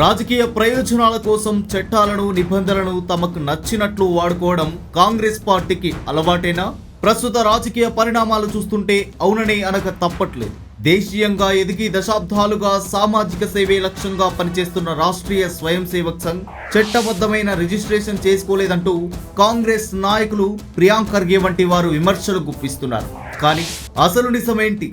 రాజకీయ ప్రయోజనాల కోసం చట్టాలను నిబంధనలను తమకు నచ్చినట్లు వాడుకోవడం కాంగ్రెస్ పార్టీకి అలవాటేనా? ప్రస్తుత రాజకీయ పరిణామాలు చూస్తుంటే అవుననే అనక తప్పట్లేదు. దేశీయంగా ఎదిగి దశాబ్దాలుగా సామాజిక సేవే లక్ష్యంగా పనిచేస్తున్న రాష్ట్రీయ స్వయం సేవక్ సంఘ్ చట్టబద్ధమైన రిజిస్ట్రేషన్ చేసుకోలేదంటూ కాంగ్రెస్ నాయకులు ప్రియాంక్ ఖర్గే వంటి వారు విమర్శలు గుప్పిస్తున్నారు. కానీ అసలు నిజమేంటి?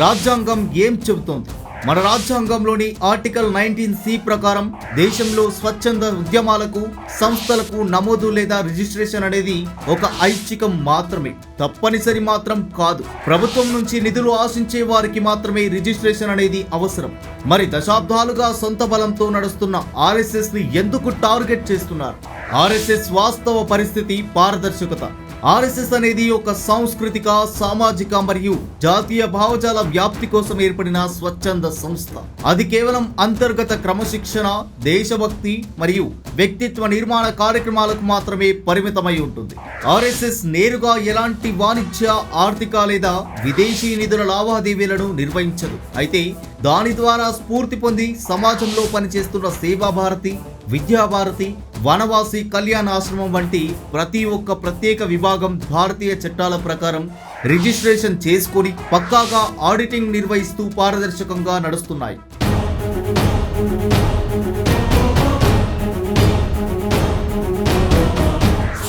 రాజ్యాంగం ఏం చెబుతోంది? మన రాజ్యాంగంలోని ఆర్టికల్ 19C ప్రకారం దేశంలో స్వచ్ఛంద ఉద్యమాలకు, సంస్థలకు నమోదు లేదా రిజిస్ట్రేషన్ అనేది ఒక ఐచ్ఛికం మాత్రమే, తప్పనిసరి మాత్రం కాదు. ప్రభుత్వం నుంచి నిధులు ఆశించే వారికి మాత్రమే రిజిస్ట్రేషన్ అనేది అవసరం. మరి దశాబ్దాలుగా సొంత బలంతో నడుస్తున్న RSS ని ఎందుకు టార్గెట్ చేస్తున్నారు? RSS వాస్తవ పరిస్థితి పారదర్శకత. RSS అనేది ఒక సాంస్కృతిక, సామాజిక మరియు జాతీయ భావజాల వ్యాప్తి కోసం ఏర్పడిన స్వచ్ఛంద సంస్థ. అది కేవలం అంతర్గత క్రమశిక్షణ, దేశభక్తి మరియు వ్యక్తిత్వ నిర్మాణ కార్యక్రమాలకు మాత్రమే పరిమితమై ఉంటుంది. RSS నేరుగా ఎలాంటి వాణిజ్య, ఆర్థిక లేదా విదేశీ నిధుల లావాదేవీలను నిర్వహించదు. అయితే దాని ద్వారా స్ఫూర్తి పొంది సమాజంలో పనిచేస్తున్న సేవాభారతి, విద్యాభారతి, వనవాసి కళ్యాణ ఆశ్రమం వంటి ప్రతి ఒక్క ప్రత్యేక విభాగం భారతీయ చట్టాల ప్రకారం రిజిస్ట్రేషన్ చేసుకొని పక్కాగా ఆడిటింగ్ నిర్వహిస్తూ పారదర్శకంగా నడుస్తున్నాయి.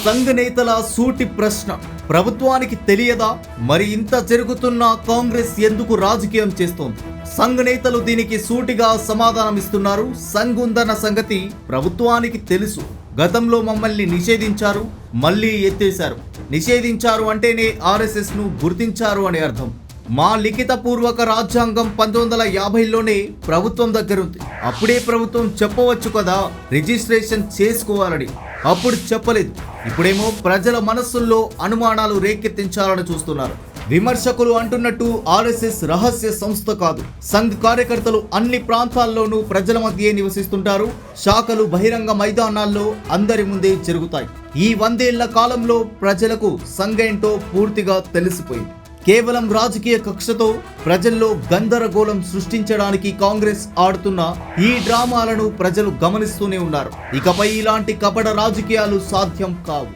సంఘ్ నేతల సూటి ప్రశ్న: ప్రభుత్వానికి తెలియదా? మరి ఇంత జరుగుతున్నా కాంగ్రెస్ ఎందుకు రాజకీయం చేస్తోంది? సంఘ్ నేతలు దీనికి సూటిగా సమాధానమిస్తున్నారు. సంఘ్ ఉందన్న సంగతి ప్రభుత్వానికి తెలుసు. గతంలో మమ్మల్ని నిషేధించారు, మళ్ళీ ఎత్తేశారు. నిషేధించారు అంటేనే RSS ను గుర్తించారు అని అర్థం. మా లిఖిత పూర్వక రాజ్యాంగం 1950లోనే ప్రభుత్వం దగ్గరుంది. అప్పుడే ప్రభుత్వం చెప్పవచ్చు కదా రిజిస్ట్రేషన్ చేసుకోవాలని. అప్పుడు చెప్పలేదు. ఇప్పుడేమో ప్రజల మనస్సుల్లో అనుమానాలు రేకెత్తించాలని చూస్తున్నారు. విమర్శకులు అంటున్నట్టు RSS రహస్య సంస్థ కాదు. సంఘ్ కార్యకర్తలు అన్ని ప్రాంతాల్లోనూ ప్రజల మధ్యే నివసిస్తుంటారు. శాఖలు బహిరంగ మైదానాల్లో అందరి ముందే జరుగుతాయి. ఈ 100 ఏళ్ల కాలంలో ప్రజలకు సంఘ్ ఏంటో పూర్తిగా తెలిసిపోయింది. కేవలం రాజకీయ కక్షతో ప్రజల్లో గందరగోళం సృష్టించడానికి కాంగ్రెస్ ఆడుతున్న ఈ డ్రామాలను ప్రజలు గమనిస్తూనే ఉన్నారు. ఇకపై ఇలాంటి కపట రాజకీయాలు సాధ్యం కావు.